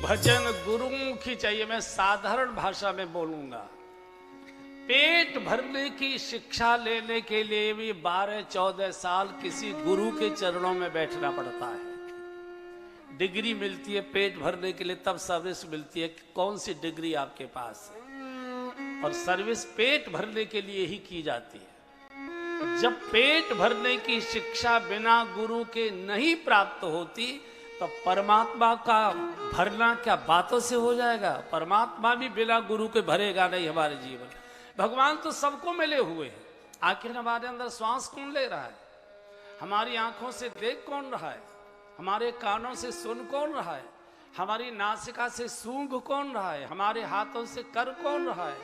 भजन गुरुमुखी चाहिए। मैं साधारण भाषा में बोलूंगा। पेट भरने की शिक्षा लेने के लिए भी 12-14 साल किसी गुरु के चरणों में बैठना पड़ता है। डिग्री मिलती है पेट भरने के लिए, तब सर्विस मिलती है। कौन सी डिग्री आपके पास है? और सर्विस पेट भरने के लिए ही की जाती है। जब पेट भरने की शिक्षा बिना गुरु के नहीं प्राप्त होती तो परमात्मा का भरना क्या बातों से हो जाएगा? परमात्मा भी बिना गुरु के भरेगा नहीं हमारे जीवन। भगवान तो सबको मिले हुए हैं। आखिर हमारे अंदर श्वास कौन ले रहा है? हमारी आंखों से देख कौन रहा है? हमारे कानों से सुन कौन रहा है? हमारी नासिका से सूंघ कौन रहा है? हमारे हाथों से कर कौन रहा है?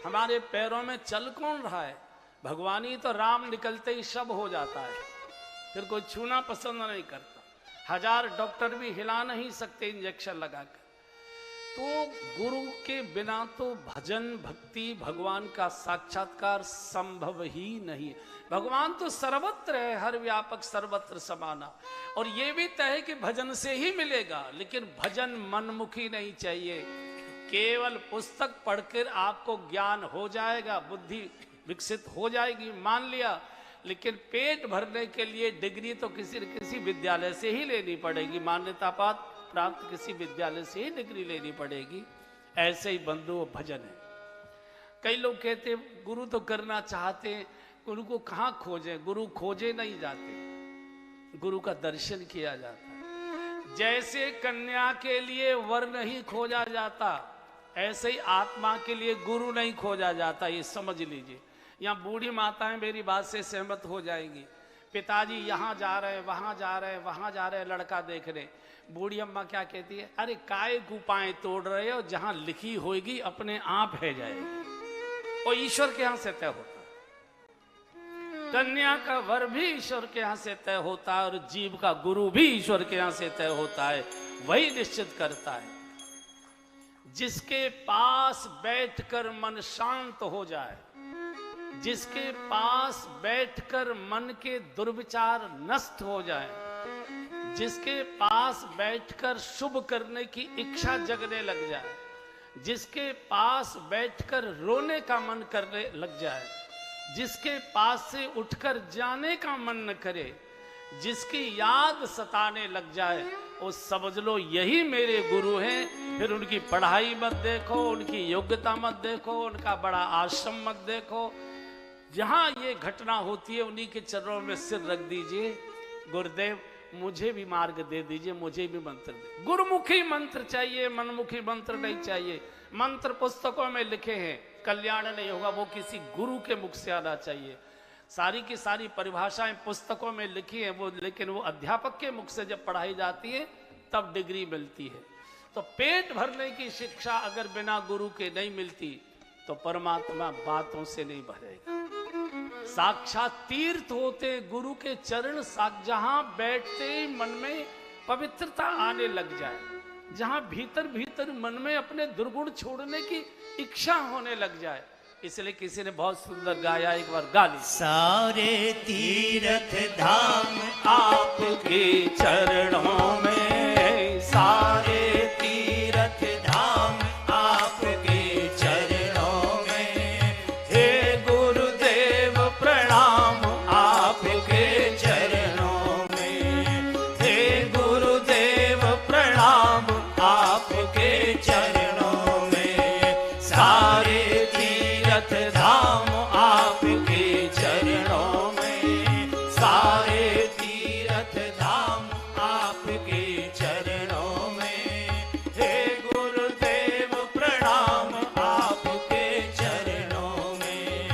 हमारे पैरों में चल कौन रहा है? भगवान ही तो राम निकलते ही शब हो जाता है। फिर कोई छूना पसंद नहीं करता। 1000 डॉक्टर भी हिला नहीं सकते इंजेक्शन लगाकर। तो गुरु के बिना तो भजन भक्ति भगवान का साक्षात्कार संभव ही नहीं है। भगवान तो सर्वत्र है, हर व्यापक सर्वत्र समाना। और ये भी तय है कि भजन से ही मिलेगा, लेकिन भजन मनमुखी नहीं चाहिए। केवल पुस्तक पढ़कर आपको ज्ञान हो जाएगा, बुद्धि विकसित हो जाएगी, मान लिया। लेकिन पेट भरने के लिए डिग्री तो किसी न किसी विद्यालय से ही लेनी पड़ेगी। मान्यता प्राप्त किसी विद्यालय से ही डिग्री लेनी पड़ेगी। ऐसे ही बंधु भजन है। कई लोग कहते गुरु तो करना चाहते, गुरु को कहाँ खोजें? गुरु खोजे नहीं जाते, गुरु का दर्शन किया जाता है। जैसे कन्या के लिए वर नहीं खोजा जाता, ऐसे ही आत्मा के लिए गुरु नहीं खोजा जाता। ये समझ लीजिए। यहाँ बूढ़ी माताएं मेरी बात से सहमत हो जाएंगी। पिताजी यहाँ जा रहे हैं, वहां जा रहे हैं, वहां जा रहे हैं लड़का देखने। बूढ़ी अम्मा क्या कहती है? अरे काय गुपाएं तोड़ रहे हो, जहां लिखी होगी अपने आप है जाएगी। और ईश्वर के यहां से तय होता है। कन्या का वर भी ईश्वर के यहां से तय होता है, और जीव का गुरु भी ईश्वर के यहां से तय होता है। वही निश्चित करता है। जिसके पास बैठकर मन शांत हो जाए, जिसके पास बैठकर मन के दुर्विचार नष्ट हो जाए, जिसके पास बैठकर शुभ करने की इच्छा जगने लग जाए, जिसके पास बैठकर रोने का मन करने लग जाए, जिसके पास से उठकर जाने का मन न करे, जिसकी याद सताने लग जाए, वो समझ लो यही मेरे गुरु हैं। फिर उनकी पढ़ाई मत देखो, उनकी योग्यता मत देखो, उनका बड़ा आश्रम मत देखो। जहां ये घटना होती है उन्हीं के चरणों में सिर रख दीजिए। गुरुदेव मुझे भी मार्ग दे दीजिए, मुझे भी मंत्र दे। गुरुमुखी मंत्र चाहिए, मनमुखी मंत्र नहीं चाहिए। मंत्र पुस्तकों में लिखे हैं, कल्याण नहीं होगा, वो किसी गुरु के मुख से आना चाहिए। सारी की सारी परिभाषाएं पुस्तकों में लिखी है वो, लेकिन वो अध्यापक के मुख से जब पढ़ाई जाती है तब डिग्री मिलती है। तो पेट भरने की शिक्षा अगर बिना गुरु के नहीं मिलती तो परमात्मा बातों से नहीं भरेगा। साक्षात तीर्थ होते गुरु के चरण, जहां बैठते ही मन में पवित्रता आने लग जाए, जहां भीतर भीतर मन में अपने दुर्गुण छोड़ने की इच्छा होने लग जाए। इसलिए किसी ने बहुत सुंदर गाया, एक बार गा ली। सारे तीर्थ धाम आपके चरणों में, सारे तीर्थ धाम आपके चरणों में, हे गुरुदेव प्रणाम आपके चरणों में, हे गुरुदेव प्रणाम आपके चरणों में। सारे तीर्थ धाम आपके चरणों में, सारे तीर्थ धाम आपके चरणों में, हे गुरुदेव प्रणाम आपके चरणों में,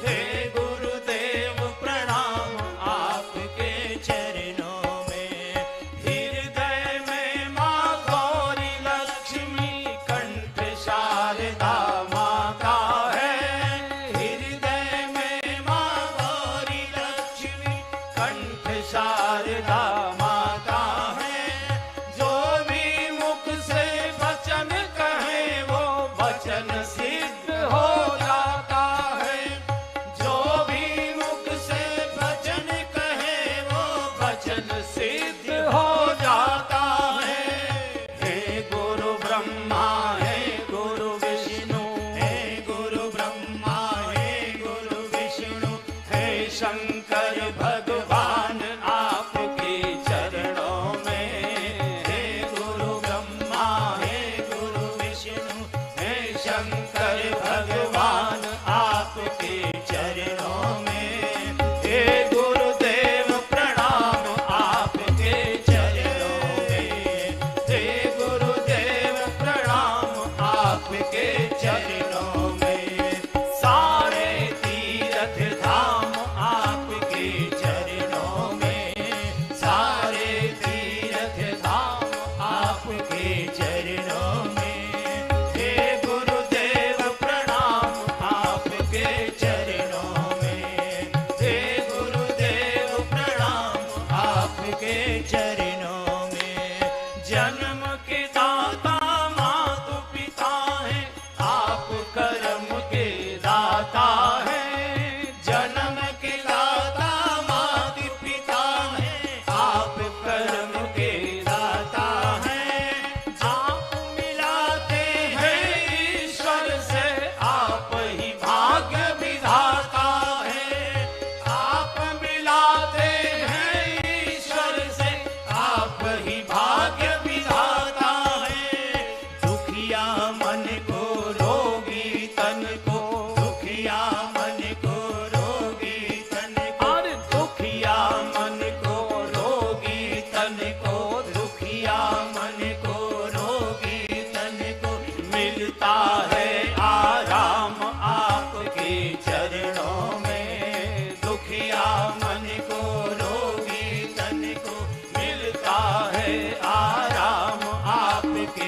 हे गुरुदेव प्रणाम आपके चरणों में। हृदय में माँ गौरी लक्ष्मी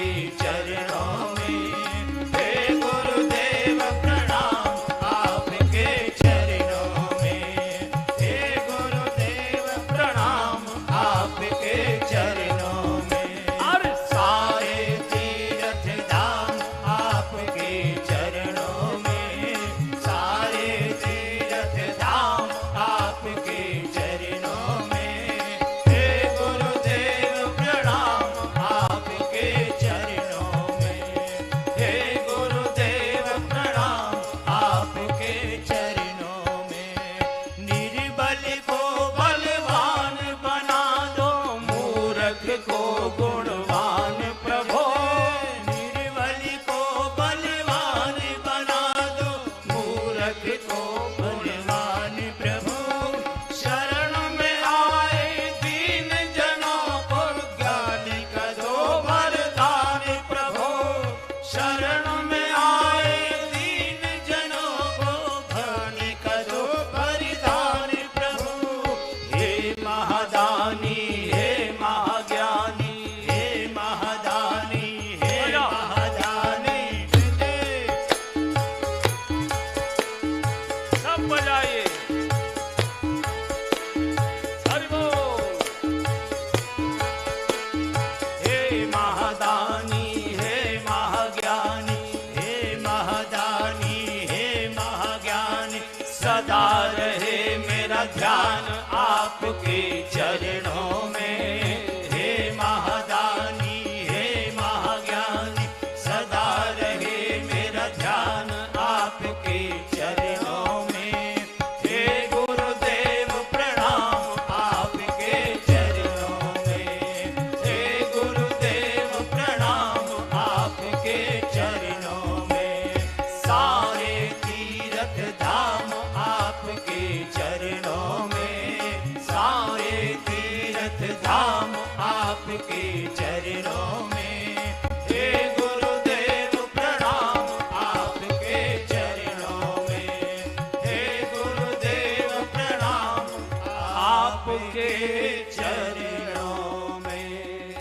आपके चरणों में। हे गुरुदेव प्रणाम आपके चरणों में। हे गुरुदेव प्रणाम आपके चरणों में। और सारे तीर्थ धाम आपके चरणों में। सारे तीर्थ धाम आपके चरणों में। हे गुरुदेव प्रणाम आपके चरणों में। हे गुरुदेव प्रणाम आपके चरणों में। निर्बल को बलवान बना दो, मूर्ख को गुणवान प्रभो। निर्बल को बलवान बना दो, मूर्ख को गुणवान प्रभु। शरण में आए दीन जनों को ज्ञान का दो वरदान प्रभु। शरण में आए दीन जनों को ज्ञान का दो वरदान प्रभु। हे महादानी हे महाज्ञानी हे महादानी हे महादानी। सब बजाइए। हरि बोल। हे महादानी हे महाज्ञानी हे महादानी हे महाज्ञानी। सदा रहे मेरा ध्यान आपके चरणों में। हे महादानी हे महाज्ञानी। सदा रहे मेरा ध्यान आपके चरणों में। हे गुरुदेव प्रणाम आपके चरणों में। हे गुरुदेव प्रणाम आपके चरणों में। सारे तीर्थ धाम आपके चरणों में। सारे तीर्थ धाम आपके चरणों में। हे गुरुदेव प्रणाम आपके चरणों में। हे गुरुदेव प्रणाम आपके चरणों में।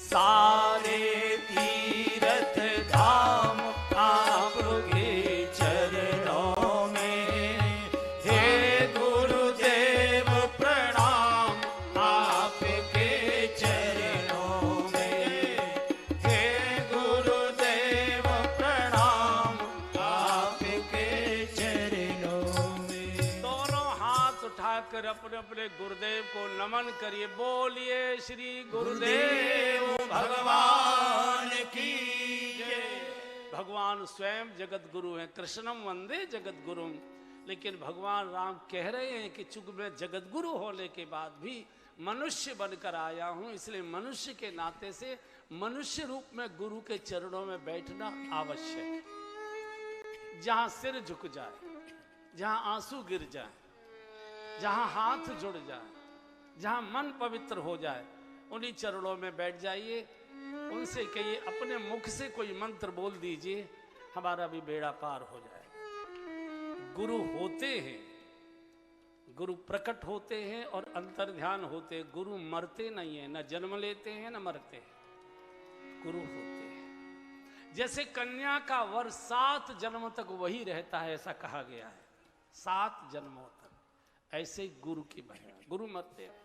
सारे तीर्थ धाम आपके चरणों में। हे गुरुदेव प्रणाम आपके चरणों में। हे गुरुदेव प्रणाम आपके चरणों में। दोनों हाथ उठाकर अपने अपने गुरुदेव को नमन करिए। बोलिए श्री गुरुदेव भगवान की जय। भगवान स्वयं जगत गुरु हैं। कृष्णम वंदे जगत गुरुम। लेकिन भगवान राम कह रहे हैं कि चूंकि मैं जगत गुरु होने के बाद भी मनुष्य बनकर आया हूं, इसलिए मनुष्य के नाते से मनुष्य रूप में गुरु के चरणों में बैठना आवश्यक है। जहां सिर झुक जाए, जहां आंसू गिर जाए, जहां हाथ जुड़ जाए, जहां मन पवित्र हो जाए, उन्हीं चरणों में बैठ जाइए। उनसे कहिए, अपने मुख से कोई मंत्र बोल दीजिए, हमारा भी बेड़ा पार हो जाए। गुरु होते हैं, गुरु प्रकट होते हैं और अंतर ध्यान होते हैं। गुरु मरते नहीं है, न जन्म लेते हैं न मरते हैं, गुरु होते हैं। जैसे कन्या का वर 7 जन्म तक वही रहता है, ऐसा कहा गया है, 7 जन्मों तक। ऐसे ही गुरु की महिमा, गुरु मरते हैं।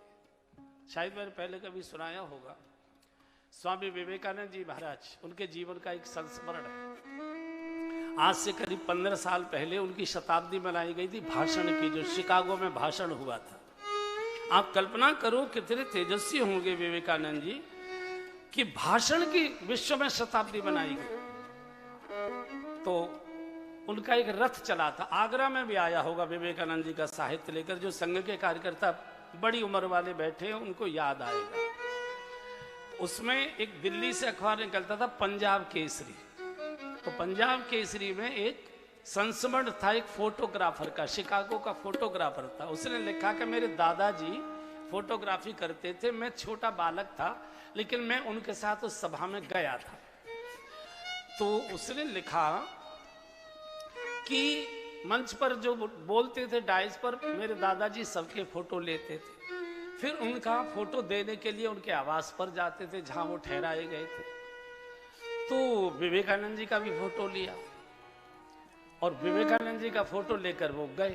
शायद मैंने पहले कभी सुनाया होगा, स्वामी विवेकानंद जी महाराज, उनके जीवन का एक संस्मरण है। आज से करीब 15 साल पहले उनकी शताब्दी मनाई गई थी भाषण की, जो शिकागो में भाषण हुआ था। आप कल्पना करो कितने तेजस्वी होंगे विवेकानंद जी कि भाषण की विश्व में शताब्दी मनाई गई। तो उनका एक रथ चला था, आगरा में भी आया होगा विवेकानंद जी का साहित्य लेकर। जो संघ के कार्यकर्ता बड़ी उम्र वाले बैठे हैं उनको याद आएगा। उसमें एक दिल्ली से अखबार निकलता था पंजाब केसरी। तो पंजाब केसरी में एक संस्मरण था एक फोटोग्राफर का, शिकागो का फोटोग्राफर था। उसने लिखा कि मेरे दादाजी फोटोग्राफी करते थे, मैं छोटा बालक था लेकिन मैं उनके साथ उस सभा में गया था। तो उसने लिखा कि मंच पर जो बोलते थे डाइस पर, मेरे दादाजी सबके फोटो लेते थे, फिर उनका फोटो देने के लिए उनके आवास पर जाते थे जहां वो ठहराए गए थे। तो विवेकानंद जी का भी फोटो लिया और विवेकानंद जी का फोटो लेकर वो गए।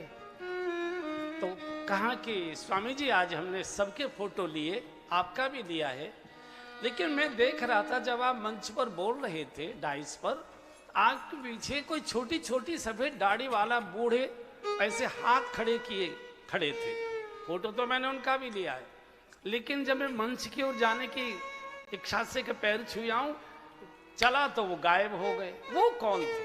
तो कहा कि स्वामी जी आज हमने सबके फोटो लिए, आपका भी लिया है, लेकिन मैं देख रहा था जब आप मंच पर बोल रहे थे डाइस पर, आपके पीछे कोई छोटी छोटी सफेद दाढ़ी वाला बूढ़े ऐसे हाथ खड़े थे। फोटो तो मैंने उनका भी लिया है, लेकिन जब मैं मंच की ओर जाने की इच्छा से के पैर छुआऊं चला तो वो गायब हो गए। वो कौन थे?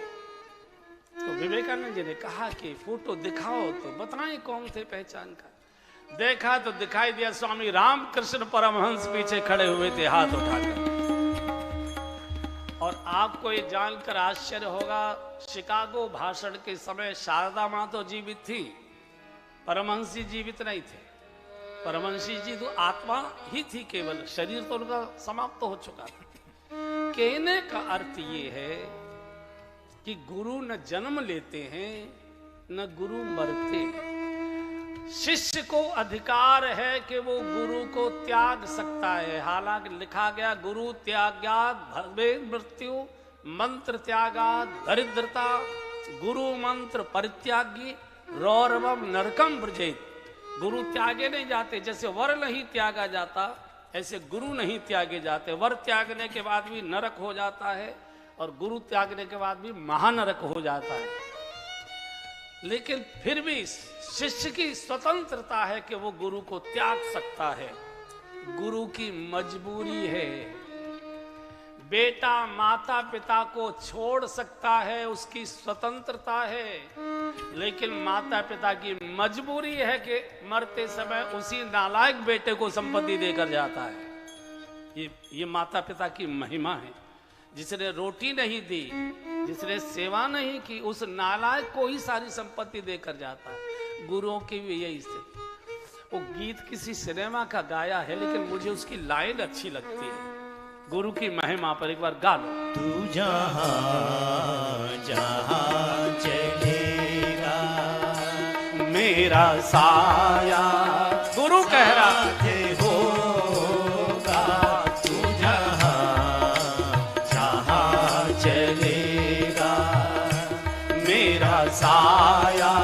तो विवेकानंद जी ने कहा कि फोटो दिखाओ तो बताएं कौन थे पहचान का। देखा तो दिखाई दिया स्वामी रामकृष्ण परमहंस पीछे खड़े हुए थे हाथ उठाकर। और आपको ये जानकर आश्चर्य होगा, शिकागो भाषण के समय शारदा मां तो जीवित थी, परमहंस जी जीवित नहीं थे। परमहंस जी तो आत्मा ही थी, केवल शरीर तो उनका समाप्त हो चुका था। कहने का अर्थ ये है कि गुरु न जन्म लेते हैं न गुरु मरते। शिष्य को अधिकार है कि वो गुरु को त्याग सकता है। हालांकि लिखा गया गुरु त्यागात भवे मृत्यु, मंत्र त्यागात दरिद्रता, गुरु मंत्र परित्यागी रौरवम नरकम व्रजेत। गुरु त्यागे नहीं जाते, जैसे वर नहीं त्यागा जाता ऐसे गुरु नहीं त्यागे जाते। वर त्यागने के बाद भी नरक हो जाता है और गुरु त्यागने के बाद भी महानरक हो जाता है। लेकिन फिर भी शिष्य की स्वतंत्रता है कि वो गुरु को त्याग सकता है। गुरु की मजबूरी है। बेटा माता पिता को छोड़ सकता है, उसकी स्वतंत्रता है, लेकिन माता पिता की मजबूरी है कि मरते समय उसी नालायक बेटे को संपत्ति देकर जाता है। ये माता पिता की महिमा है। जिसने रोटी नहीं दी, जिसने सेवा नहीं की, उस नालायक को ही सारी संपत्ति देकर जाता है। गुरुओं की भी यही स्थिति। वो गीत किसी सिनेमा का गाया है, लेकिन मुझे उसकी लाइन अच्छी लगती है। गुरु की महिमा पर एक बार गा लो। तू जहाँ जहाँ चलेगा मेरा साया, गुरु कह रहा है, होगा। तू जहाँ जहाँ चलेगा मेरा साया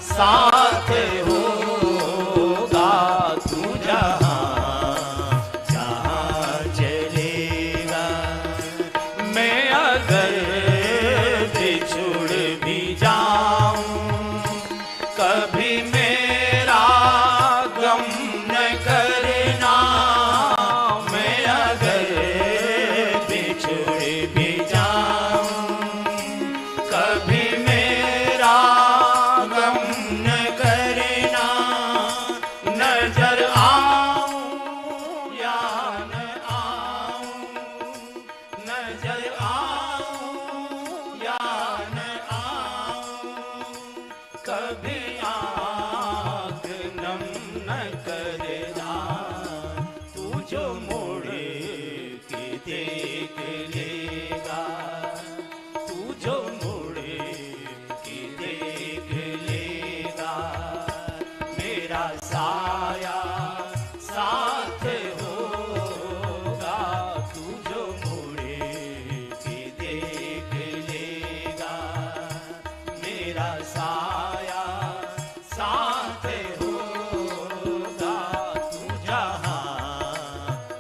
साथ होगा। तू जहाँ जहाँ चलेगा, मैं अगर बिछुड़ भी जाऊं कभी मेरा गम न करना। मैं अगर बिछुड़ भी जाऊं कभी मेरा गम न करना। नजर आऊं या न आऊं, नजर आऊं या न आऊं, कभी आँख नम न करना। तू जो मोड़ के देख लेगा, तू जो मोड़ के देख लेगा, मेरा साया साथ होगा। तू जो मोड़ के देख लेगा, मेरा साया साथ होगा। तू जहाँ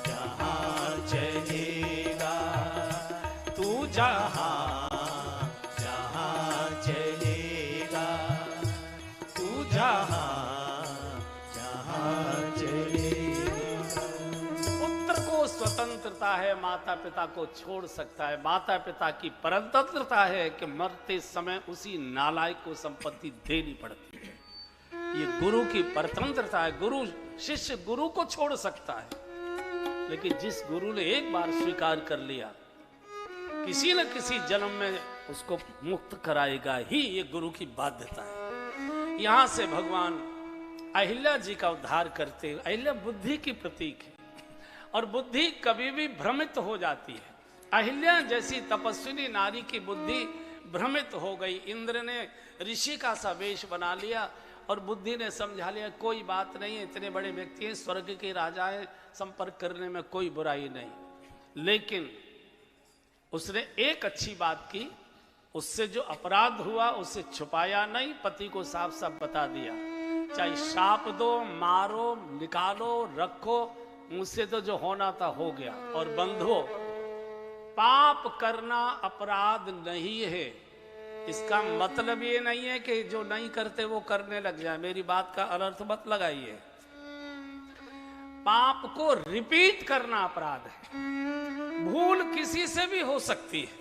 जहाँ चलेगा, तू जहाँ जहाँ चलेगा, तू जहाँ जहाँ चलेगा। पुत्र को स्वतंत्रता है, माता पिता को छोड़ सकता है। माता पिता की परतंत्रता है कि मरते समय उसी नालायक को संपत्ति देनी पड़ती है। ये गुरु की परतंत्रता है। गुरु शिष्य गुरु को छोड़ सकता है, लेकिन जिस गुरु ने एक बार स्वीकार कर लिया, किसी न किसी जन्म में उसको मुक्त कराएगा ही। ये गुरु की बाध्यता है। यहां से भगवान अहिल्या जी का उद्धार करते हैं। अहिल्या बुद्धि की प्रतीक है और बुद्धि कभी भी भ्रमित हो जाती है। अहिल्या जैसी तपस्विनी नारी की बुद्धि भ्रमित हो गई। इंद्र ने ऋषि का सा वेश बना लिया और बुद्धि ने समझा लिया कोई बात नहीं है, इतने बड़े व्यक्ति हैं, स्वर्ग के राजा हैं, संपर्क करने में कोई बुराई नहीं। लेकिन उसने एक अच्छी बात की, उससे जो अपराध हुआ उसे छुपाया नहीं, पति को साफ साफ बता दिया, चाहे श्राप दो, मारो, निकालो, रखो, मुझसे तो जो होना था हो गया। और बंधुओं, पाप करना अपराध नहीं है, इसका मतलब ये नहीं है कि जो नहीं करते वो करने लग जाए, मेरी बात का अनर्थ मत लगाइए। पाप को रिपीट करना अपराध है। भूल किसी से भी हो सकती है,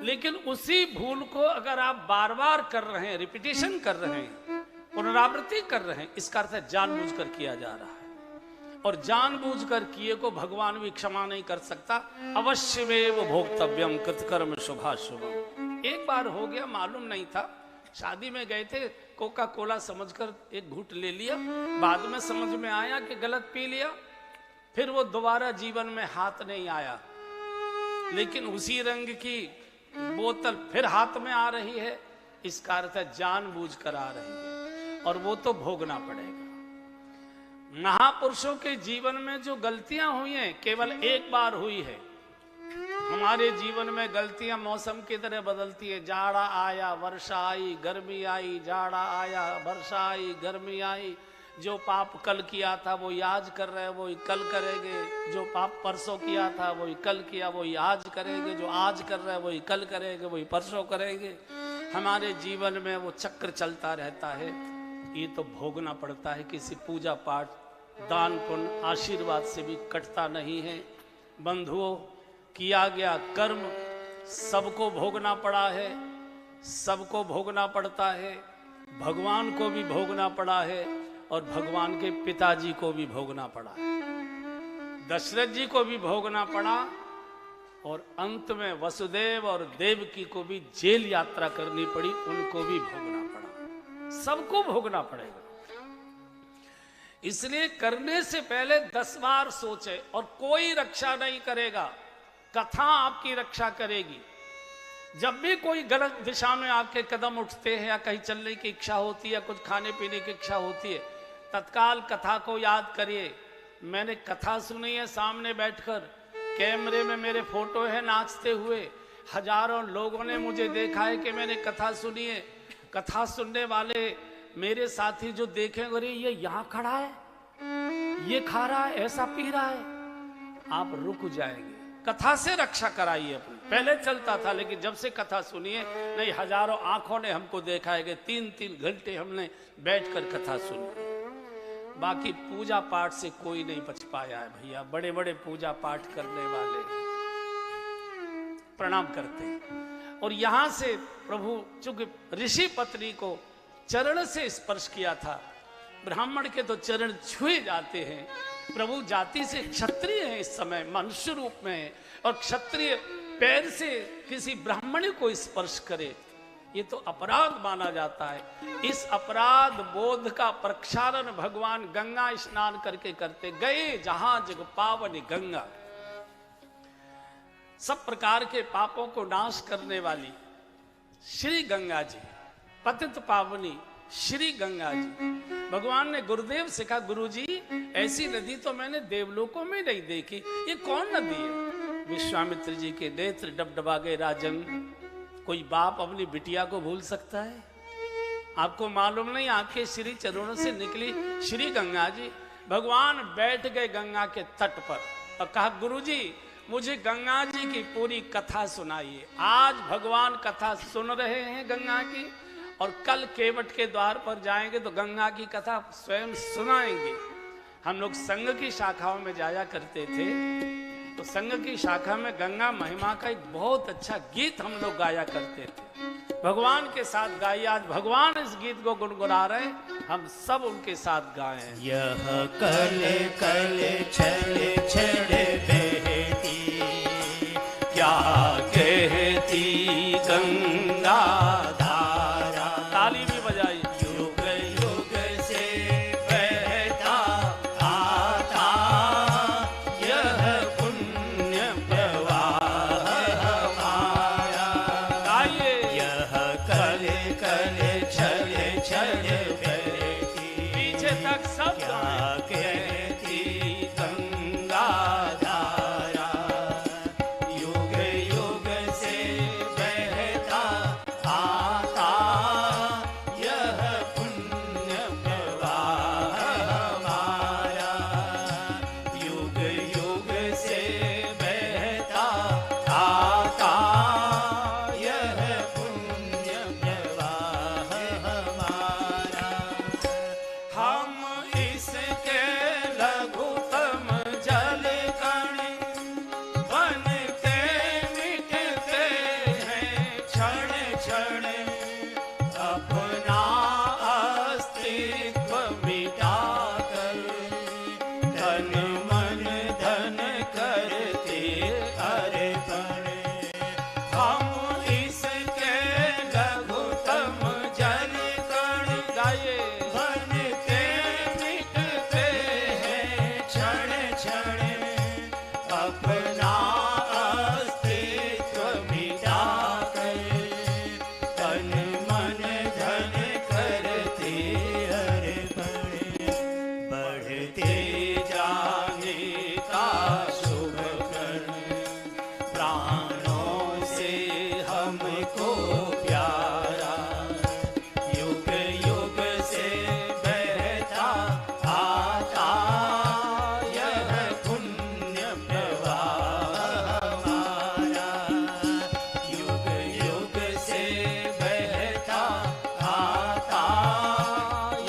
लेकिन उसी भूल को अगर आप बार बार कर रहे हैं, रिपीटेशन कर रहे हैं, पुनरावृत्ति कर रहे हैं, इसका अर्थ है जानबूझकर किया जा रहा है। और जानबूझकर किए को भगवान भी क्षमा नहीं कर सकता। अवश्यमेव भोक्तव्यम कृतकर्म शुभाशुभम। एक बार हो गया, मालूम नहीं था, शादी में गए थे, कोका कोला समझकर एक घूंट ले लिया, बाद में समझ में आया कि गलत पी लिया, फिर वो दोबारा जीवन में हाथ नहीं आया, लेकिन उसी रंग की बोतल फिर हाथ में आ रही है, इसका अर्थ है जानबूझकर आ रही है, और वो तो भोगना पड़ेगा। महापुरुषों के जीवन में जो गलतियां हुई हैं केवल एक बार हुई है। हमारे जीवन में गलतियां मौसम की तरह बदलती है, जाड़ा आया, वर्षा आई, गर्मी आई, जाड़ा आया, वर्षा आई, गर्मी आई। जो पाप कल किया था वही आज कर रहे हैं, वही कल करेंगे। जो पाप परसों किया था वही कल किया, वही आज करेंगे। जो आज कर रहे हैं वही कल करेंगे, वही परसों करेंगे। हमारे जीवन में वो चक्र चलता रहता है, ये तो भोगना पड़ता है। किसी पूजा पाठ, दान पुण्य, आशीर्वाद से भी कटता नहीं है। बंधुओं, किया गया कर्म सबको भोगना पड़ा है, सबको भोगना पड़ता है। भगवान को भी भोगना पड़ा है और भगवान के पिताजी को भी भोगना पड़ा, दशरथ जी को भी भोगना पड़ा, और अंत में वसुदेव और देवकी को भी जेल यात्रा करनी पड़ी, उनको भी भोगना पड़ा। सबको भोगना पड़ेगा। इसलिए करने से पहले 10 बार सोचे, और कोई रक्षा नहीं करेगा, कथा आपकी रक्षा करेगी। जब भी कोई गलत दिशा में आके कदम उठते हैं, या कहीं चलने की इच्छा होती है, कुछ खाने पीने की इच्छा होती है, तत्काल कथा को याद करिए। मैंने कथा सुनी है सामने बैठकर, कैमरे में मेरे फोटो है नाचते हुए, हजारों लोगों ने मुझे देखा है कि मैंने कथा सुनी है। कथा सुनने वाले मेरे साथी जो देखें, अरे ये यहाँ खड़ा है, ये खा रहा है, ऐसा पी रहा है, आप रुक जाएंगे। कथा से रक्षा कराइए अपनी। पहले चलता था, लेकिन जब से कथा सुनिए, नहीं हजारों आंखों ने हमको देखा है कि 3-3 घंटे हमने बैठकर कथा सुनी। बाकी पूजा पाठ से कोई नहीं बच पाया है भैया। बड़े बड़े पूजा पाठ करने वाले प्रणाम करते हैं। और यहां से प्रभु चूंकि ऋषि पत्नी को चरण से स्पर्श किया था, ब्राह्मण के तो चरण छुए जाते हैं। प्रभु जाति से क्षत्रिय है, इस समय मनुष्य रूप में है, और क्षत्रिय पैर से किसी ब्राह्मण को स्पर्श करे, ये तो अपराध माना जाता है। इस अपराध बोध का प्रक्षालन भगवान गंगा स्नान करके करते। गए जहां जग पावन गंगा, सब प्रकार के पापों को नाश करने वाली श्री गंगा जी, पतित पावनी श्री गंगा जी। भगवान ने गुरुदेव से कहा, गुरुजी ऐसी नदी तो मैंने देवलोकों में नहीं देखी, ये कौन नदी है? विश्वामित्र जी के नेत्र डबडबा गए। राजन, कोई बाप अपनी बिटिया को भूल सकता है? आपको मालूम नहीं, आपके श्री चरणों से निकली श्री गंगा जी। भगवान बैठ गए गंगा के तट पर और कहा, गुरुजी मुझे गंगा जी की पूरी कथा सुनाइए। आज भगवान कथा सुन रहे हैं गंगा की, और कल केवट के द्वार पर जाएंगे तो गंगा की कथा स्वयं सुनाएंगे। हम लोग संघ की शाखाओं में जाया करते थे, तो संघ की शाखा में गंगा महिमा का एक बहुत अच्छा गीत हम लोग गाया करते थे। भगवान के साथ गाइए। आज भगवान इस गीत को गुनगुना रहे, हम सब उनके साथ गाएं। यह कल कल छल छल बहती, क्या कहती गंगा धारा। ताली भी बजाई। युग युग से बहता आता यह पुण्य प्रवाह हमारा। गाइए। यह कल कल छल छल बहती, पीछे तक सब क्या कहती गंगा धारा। युग युग प्राणों से हमको प्यारा, युग युग से बहता आता यह पुण्य प्रवाह हमारा, युग युग से बहता आता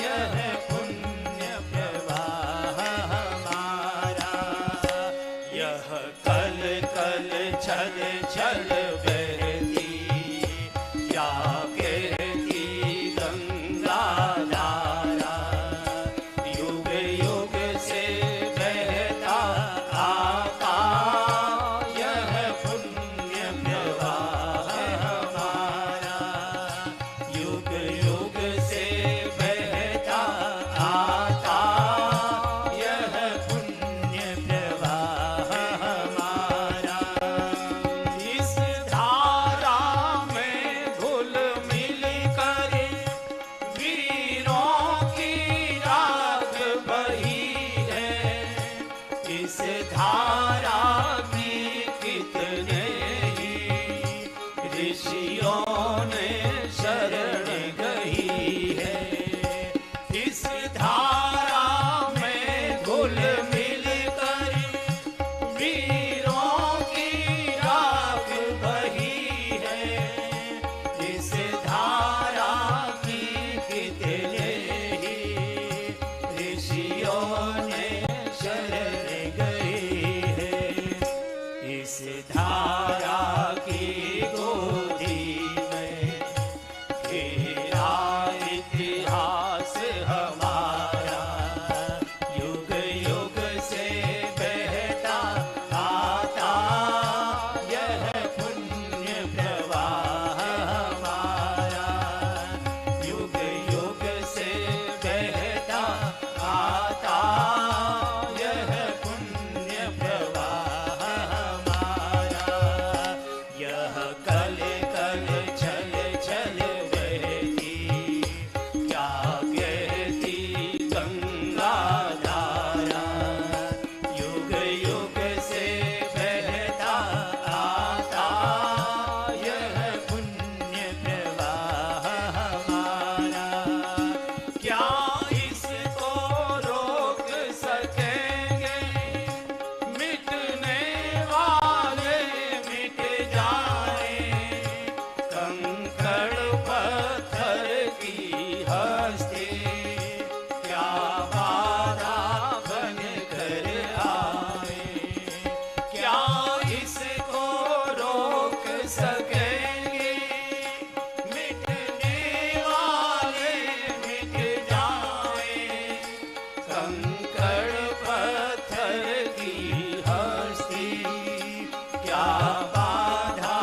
यह पुण्य प्रवाह हमारा। यह कल कल छल छल बहती क्या कहती गंगा धारा, युग युग से बहता आता यह पुण्य प्रवाह हमारा, युग युग से बहता आता यह पुण्य प्रवाह हमारा। इस धारा में घुल मिल कर वीरों की राग बही है, इस धारा की कितने ही ऋषियों ने शरण गई है, इस धारा में घुल मिल कर वीरों की राग बही है, इस धारा की कितने ही ऋषियों ने शरण गई है, इस धारा की गोदी में घेरा इतिहास हमारा, युग युग से बहता आता यह पुण्य प्रवाह हमारा, युग युग से बहता आता यह पुण्य प्रवाह हमारा। यह कल कल छल छल बहती क्या कहती गंगा धारा, युग युग से बहता आता यह पुण्य प्रवाह हमारा। क्या इसको रोक सकेंगे, मिटने वाले मिट जाए, कंकड़ पत्थर की हस्ती क्या बाधा बन कर आए, क्या इसको रोक सकेंगे, मिटने वाले मिट जाए, कंकड़ पत्थर की हस्ती क्या बाधा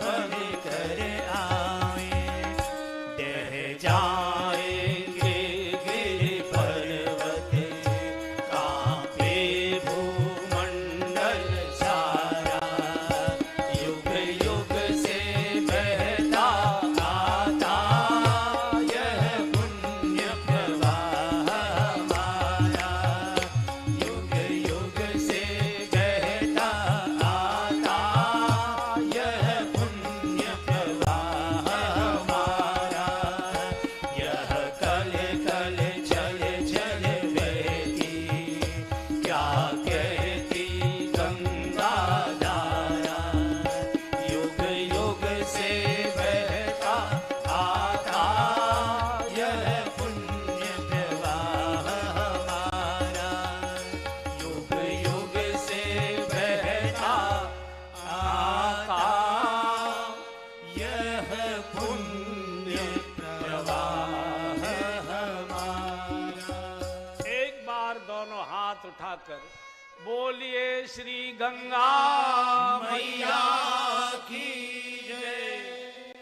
बन कर आए, डह जाएंगे गिर पर्वत, कांपे भूमंडल सारा, युग युग से बहता आता यह पुण्य प्रवाह हमारा, युग युग से बहता आता यह पुण्य प्रवाह हमारा। यह कल कल छल छल बहती क्या कहती गंगा धारा, युग युग से बहता आता यह पुण्य प्रवाह हमारा, युग युग से बहता आता यह पुण्य प्रवाह हमारा। एक बार दोनों हाथ उठाकर बोलिए श्री गंगा मैया की जय।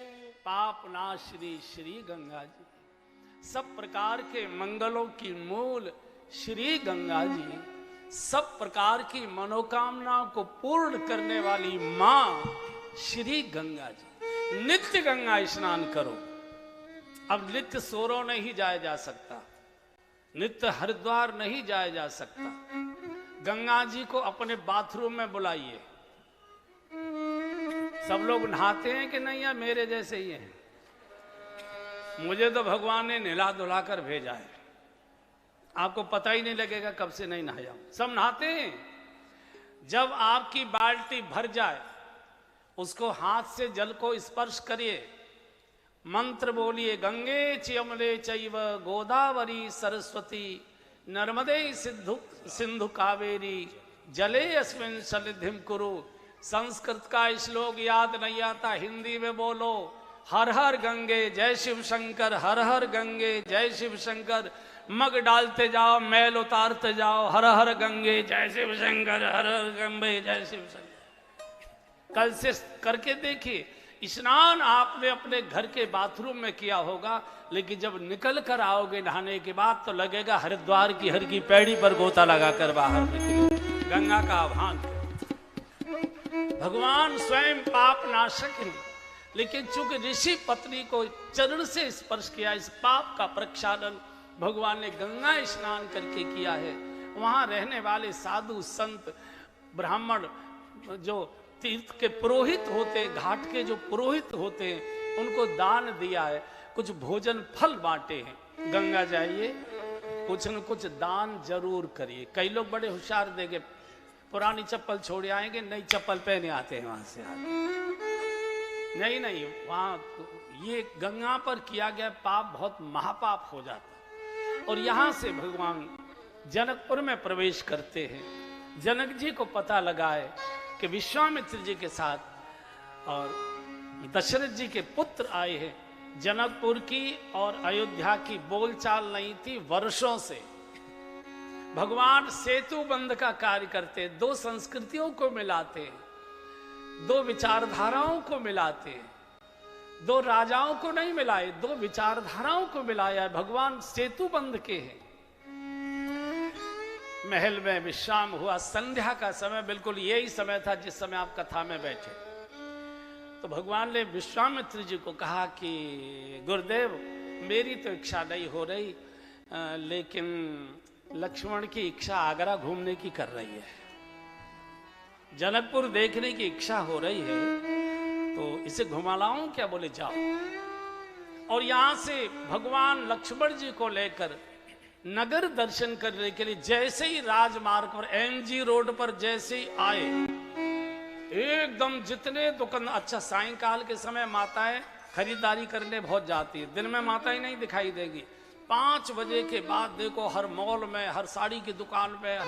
पाप नाशनी श्री गंगा जी, सब प्रकार के मंगलों की मूल श्री गंगा जी, सब प्रकार की मनोकामनाओं को पूर्ण करने वाली मां श्री गंगा जी। नित्य गंगा स्नान करो। अब नित्य सोरो नहीं जाया जा सकता, नित्य हरिद्वार नहीं जाया जा सकता। गंगा जी को अपने बाथरूम में बुलाइए, सब लोग नहाते हैं कि नहीं, या मेरे जैसे ही हैं? मुझे तो भगवान ने नहला धुला कर भेजा है, आपको पता ही नहीं लगेगा कब से नहीं नहाया हूं। सब नहाते हैं। जब आपकी बाल्टी भर जाए, उसको हाथ से जल को स्पर्श करिए, मंत्र बोलिए, गंगे च यमुने चैव गोदावरी सरस्वती नर्मदे सिंधु सिंधु कावेरी जले अस्मिन् सन्निधिं कुरु। संस्कृत का श्लोक याद नहीं आता, हिंदी में बोलो, हर हर गंगे जय शिव शंकर, हर हर गंगे जय शिव शंकर। मग डालते जाओ, मैल उतारते जाओ, हर हर गंगे जय शिव शंकर, हर हर गंगे जय शिव शंकर। कल से करके देखिए। स्नान आपने अपने घर के बाथरूम में किया होगा, लेकिन जब निकल कर आओगे नहाने के बाद तो लगेगा हरिद्वार की हर की पैड़ी पर गोता लगाकर बाहर निकले। गंगा का आह्वान। भगवान स्वयं पाप नाशक है, लेकिन चूंकि ऋषि पत्नी को चरण से स्पर्श किया, इस पाप का प्रक्षालन भगवान ने गंगा स्नान करके किया है। वहां रहने वाले साधु संत ब्राह्मण जो तीर्थ के पुरोहित होते, घाट के जो पुरोहित होते हैं, उनको दान दिया है, कुछ भोजन फल बांटे हैं। गंगा जाइए, कुछ न कुछ दान जरूर करिए। कई लोग बड़े होशियार देंगे, पुरानी चप्पल छोड़ आएंगे, नई चप्पल पहने आते हैं वहां से आगे। नहीं, वहां ये गंगा पर किया गया पाप बहुत महापाप हो जाता है। और यहां से भगवान जनकपुर में प्रवेश करते हैं। जनक जी को पता लगा है कि विश्वामित्र जी के साथ और दशरथ जी के पुत्र आए हैं। जनकपुर की और अयोध्या की बोलचाल नहीं थी वर्षों से। भगवान सेतु बंध का कार्य करते, दो संस्कृतियों को मिलाते, दो विचारधाराओं को मिलाते, दो राजाओं को नहीं मिलाए, दो विचारधाराओं को मिलाया। भगवान सेतु बंध के हैं। महल में विश्राम हुआ, संध्या का समय, बिल्कुल यही समय था जिस समय आप कथा में बैठे। तो भगवान ने विश्वामित्र जी को कहा कि गुरुदेव, मेरी तो इच्छा नहीं हो रही, लेकिन लक्ष्मण की इच्छा आगरा घूमने की कर रही है, जनकपुर देखने की इच्छा हो रही है, तो इसे घुमा लाऊं क्या? बोले जाओ। और यहां से भगवान लक्ष्मण जी को लेकर नगर दर्शन करने के लिए जैसे ही राजमार्ग पर एमजी रोड पर जैसे ही आए, एकदम जितने दुकान, अच्छा सायंकाल के समय माताएं खरीदारी करने बहुत जाती है, दिन में माताएं नहीं दिखाई देगी। 5 बजे के बाद देखो हर मॉल में, हर साड़ी की दुकान में,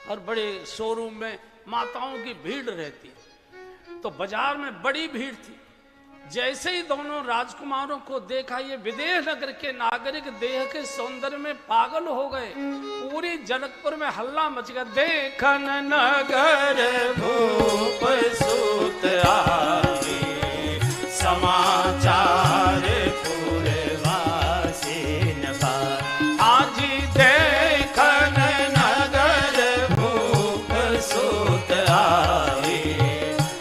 हर बड़े शोरूम में माताओं की भीड़ रहती है। तो बाजार में बड़ी भीड़ थी। जैसे ही दोनों राजकुमारों को देखा, ये विदेह नगर के नागरिक देह के सौंदर्य में पागल हो गए। पूरी जनकपुर में हल्ला मच गया, देखन नगर भूप सुत आए, समाचार पुरवासिन पाए। आज देखन नगर भूप सुत आए,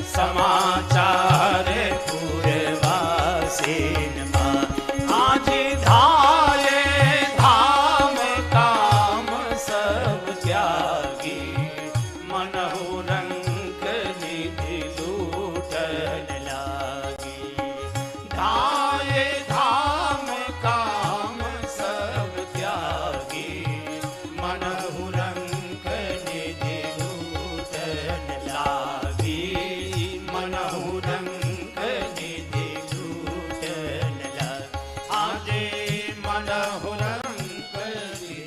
समाचार पुरवासिन पाए। आज धाये धाम काम सब त्यागी, मनहु रंग निधि लूटन लागी। धाये धाम काम सब त्यागी, मनहु रंग निधि लूटन लागी। मनहु रंग निधि लूटन लागी। आजे मनहु रंग निधि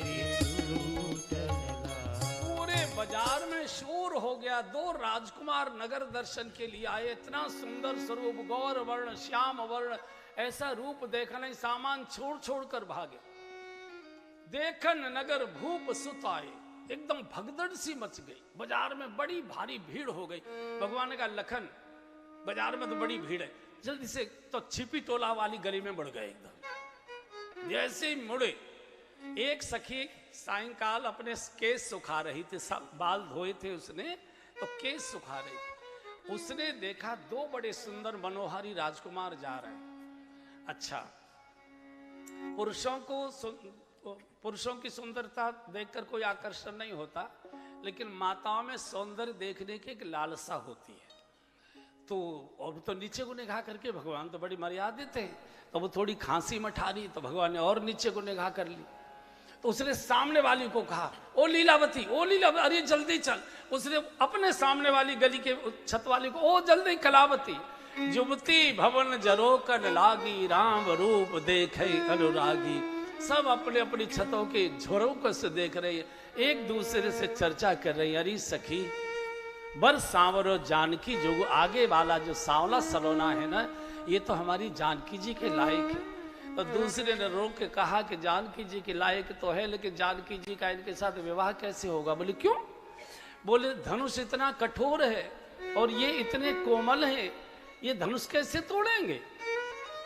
लूटन लागी। पूरे बाजार में शोर हो गया। 2 राजकुमार नगर दर्शन के लिए आए, इतना सुंदर स्वरूप, गौर वर्ण, श्याम वर्ण, ऐसा रूप देखा नहीं, सामान छोड़ छोड़ कर भागे। देखन नगर भूप सुत आए, एकदम भगदड़ सी मच गई। बाजार में बड़ी भारी भीड़ हो गई। भगवान ने कहा, लखन, बाजार में तो बड़ी भीड़ है, जल्दी से। तो छिपी टोला वाली गली में मुड़ गए एकदम। जैसे ही मुड़े, एक सखी सायंकाल अपने केस सुखा रही थी, सब बाल धोए थे उसने, तो केस सुखा रही थी। उसने देखा 2 बड़े सुंदर मनोहारी राजकुमार जा रहे हैं। अच्छा, पुरुषों की सुंदरता देखकर कोई आकर्षण नहीं होता, लेकिन माताओं में सौंदर्य देखने की एक लालसा होती है। तो अब तो नीचे को निगाह करके, भगवान तो बड़ी मर्यादित हैं, तो वो थोड़ी खांसी मठा रही तो भगवान ने और नीचे को निगाह कर ली। तो उसने सामने वाली को कहा, ओ लीलावती, ओ लीलावती, अरे जल्दी चल। उसने अपने सामने वाली गली के छत वाली को, ओ जल्दी कलावती। जुबती भवन जरोकन लागी, राम रूप देखे अनुरागी। सब अपने अपनी छतों के झरोकों से देख रहे हैं, एक दूसरे से चर्चा कर रही। अरे सखी, बर सांवरो जानकी जोगु, आगे वाला जो सांवला सलोना है ना, ये तो हमारी जानकी जी के लायक है। तो दूसरे ने रोक के कहा कि जानकी जी के लायक तो है, लेकिन जानकी जी का इनके साथ विवाह कैसे होगा? बोले क्यों? बोले धनुष इतना कठोर है और ये इतने कोमल हैं, ये धनुष कैसे तोड़ेंगे?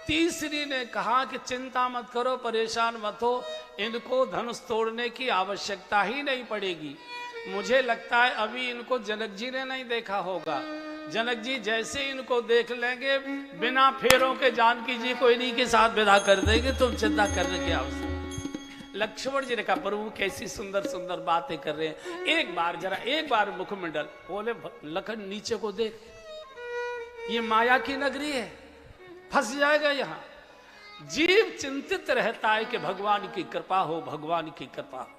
तीसरी ने कहा कि चिंता मत करो, परेशान मत हो, इनको धनुष तोड़ने की आवश्यकता ही नहीं पड़ेगी। मुझे लगता है अभी इनको जनक जी ने नहीं देखा होगा। जनक जी जैसे इनको देख लेंगे, बिना फेरों के जानकी जी को इन्हीं के साथ विदा कर देंगे, तुम चिंता करने की आवश्यकता। लक्ष्मण जी ने कहा, प्रभु कैसी सुंदर सुंदर बातें कर रहे हैं, एक बार जरा, एक बार मुखमंडल। बोले लखन नीचे को देख, ये माया की नगरी है, फंस जाएगा यहाँ। जीव चिंतित रहता है कि भगवान की कृपा हो, भगवान की कृपा हो।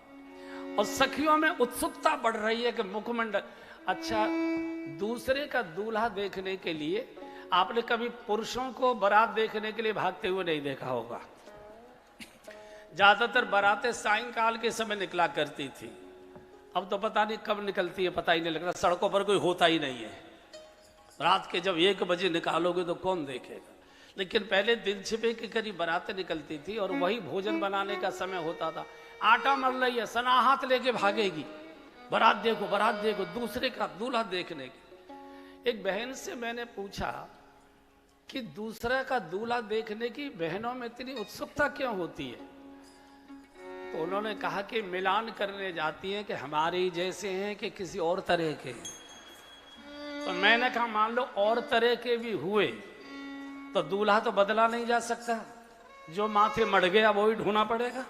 और सखियों में उत्सुकता बढ़ रही है कि मुखमंडल। अच्छा, दूसरे का दूल्हा देखने के लिए आपने कभी पुरुषों को बारात देखने के लिए भागते हुए नहीं देखा होगा। ज्यादातर बारातें सायंकाल के समय निकला करती थी, अब तो पता नहीं कब निकलती है, पता ही नहीं लगता, सड़कों पर कोई होता ही नहीं है। रात के जब 1 बजे निकालोगे तो कौन देखेगा। लेकिन पहले दिन छिपे के करीब बारातें निकलती थी और वही भोजन बनाने का समय होता था। आटा मल रही है, सना हाथ लेके भागेगी, बारात देखो, बारात देखो, दूसरे का दूल्हा देखने की। एक बहन से मैंने पूछा कि दूसरे का दूल्हा देखने की बहनों में इतनी उत्सुकता क्यों होती है? तो उन्होंने कहा कि मिलान करने जाती हैं कि हमारे जैसे हैं कि किसी और तरह के। तो मैंने कहा मान लो और तरह के भी हुए तो दूल्हा तो बदला नहीं जा सकता, जो माथे मड़ गया वही ढूंढना पड़ेगा,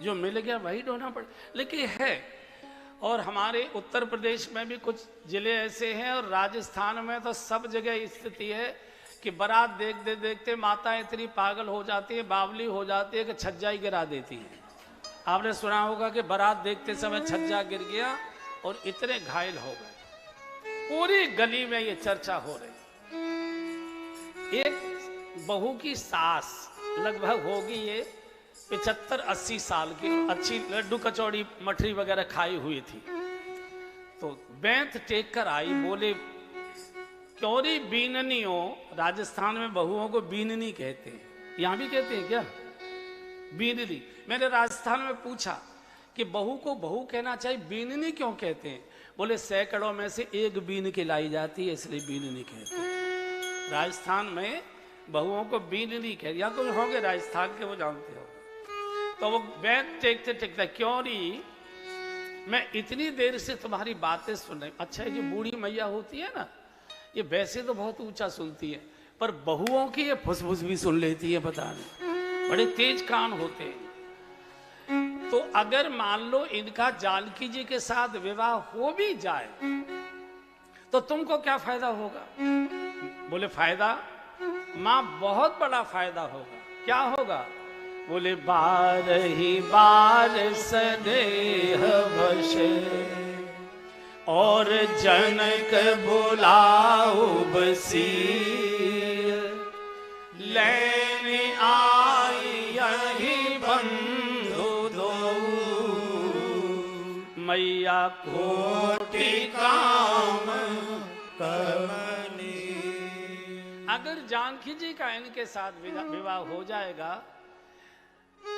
जो मिल गया वही ढूंढना पड़ेगा। लेकिन है, और हमारे उत्तर प्रदेश में भी कुछ जिले ऐसे हैं और राजस्थान में तो सब जगह स्थिति है कि बारात देखते देखते माता इतनी पागल हो जाती है, बावली हो जाती है कि छज्जा ही गिरा देती है। आपने सुना होगा कि बारात देखते समय छज्जा गिर गया और इतने घायल हो गए। पूरी गली में ये चर्चा हो रही। एक बहू की सास लगभग होगी ये 75-80 साल की, अच्छी लड्डू कचौड़ी मठरी वगैरह खाई हुई थी। तो बैंत टेक कर आई, बोले क्योरी बीननियों, राजस्थान में बहुओं को बीननी कहते हैं, यहां भी कहते हैं क्या बीननी? मैंने राजस्थान में पूछा कि बहू को बहू कहना चाहिए, बीननी क्यों कहते हैं? बोले सैकड़ों में से एक बीन के लाई जाती है, इसलिए बीननी कहते हैं। राजस्थान में बहुओं को बीननी कहते, या कोई होंगे राजस्थान के, वो जानते हो। तो वो बैंत टेकते टेकते, क्यों री मैं इतनी देर से तुम्हारी बातें सुन रही। अच्छा, ये बूढ़ी मैया होती है ना, ये वैसे तो बहुत ऊंचा सुनती है, पर बहुओं की ये फुसफुस भी सुन लेती है, पता नहीं, बड़े तेज कान होते हैं। तो अगर मान लो इनका जानकी जी के साथ विवाह हो भी जाए तो तुमको क्या फायदा होगा? बोले फायदा मां, बहुत बड़ा फायदा होगा। क्या होगा? बोले बार ही बार स्नेह वश और जनक बुलाओ बसी, लेने आई यही बंधु दो, मैया कोटि काम करनी। अगर जानकी जी का इनके साथ विवाह हो जाएगा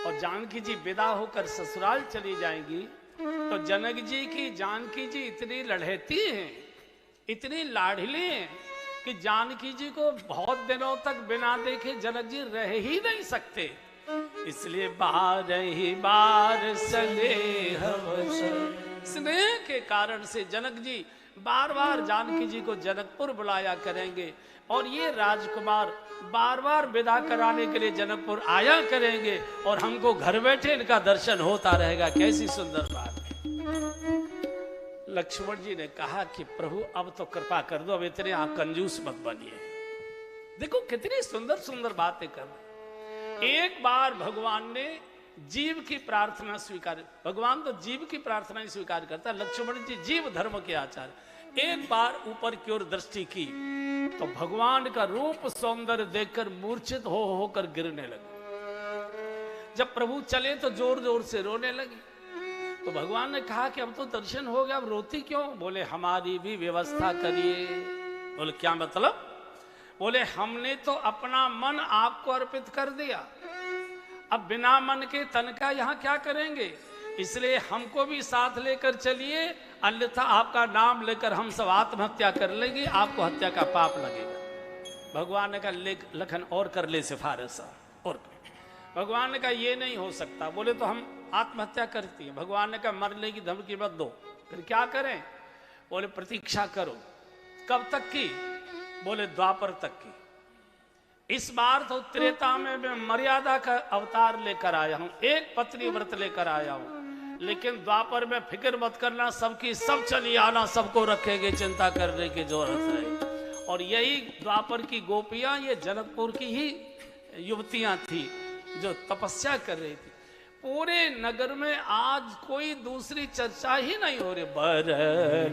और जानकी जी विदा होकर ससुराल चली जाएंगी, तो जनक जी की जानकी जी इतनी लड़हती हैं, इतनी लाडली हैं कि जानकी जी को बहुत दिनों तक बिना देखे जनक जी रह ही नहीं सकते। इसलिए बार ही बार स्नेह के कारण से जनक जी बार बार जानकी जी को जनकपुर बुलाया करेंगे और ये राजकुमार बार बार विदा कराने के लिए जनकपुर आया करेंगे और हमको घर बैठे इनका दर्शन होता रहेगा। कैसी सुंदर बात है। लक्ष्मण जी ने कहा कि प्रभु अब तो कृपा कर दो, अब इतने आप कंजूस मत बनिए। देखो कितनी सुंदर सुंदर बातें कर रहे। एक बार भगवान ने जीव की प्रार्थना स्वीकार, भगवान तो जीव की प्रार्थना ही स्वीकार करता है, लक्ष्मण जी जीव धर्म के आचार्य। एक बार ऊपर की ओर दृष्टि की तो भगवान का रूप सौंदर्य देखकर मूर्छित हो होकर गिरने लगे। जब प्रभु चले तो जोर जोर से रोने लगी। तो भगवान ने कहा कि अब तो दर्शन हो गया, अब रोती क्यों? बोले हमारी भी व्यवस्था करिए। बोले क्या मतलब? बोले हमने तो अपना मन आपको अर्पित कर दिया, अब बिना मन के तन का यहाँ क्या करेंगे, इसलिए हमको भी साथ लेकर चलिए, अन्यथा आपका नाम लेकर हम सब आत्महत्या कर लेंगे, आपको हत्या का पाप लगेगा। भगवान ने कहा लखन और कर ले सिफारिश। और भगवान ने कहा ये नहीं हो सकता। बोले तो हम आत्महत्या करती है। भगवान ने कहा मरने की धमकी मत दो, फिर क्या करें? बोले प्रतीक्षा करो। कब तक की? बोले द्वापर तक की। इस बार तो त्रेता में मैं मर्यादा का अवतार लेकर आया हूं, एक पत्नी व्रत लेकर आया हूं, लेकिन द्वापर में फिक्र मत करना, सबकी सब चली आना, सबको रखेंगे, चिंता करने की जरूरत है। और यही द्वापर की गोपियां ये जनकपुर की ही युवतियां थी जो तपस्या कर रही थी। पूरे नगर में आज कोई दूसरी चर्चा ही नहीं हो रही। बर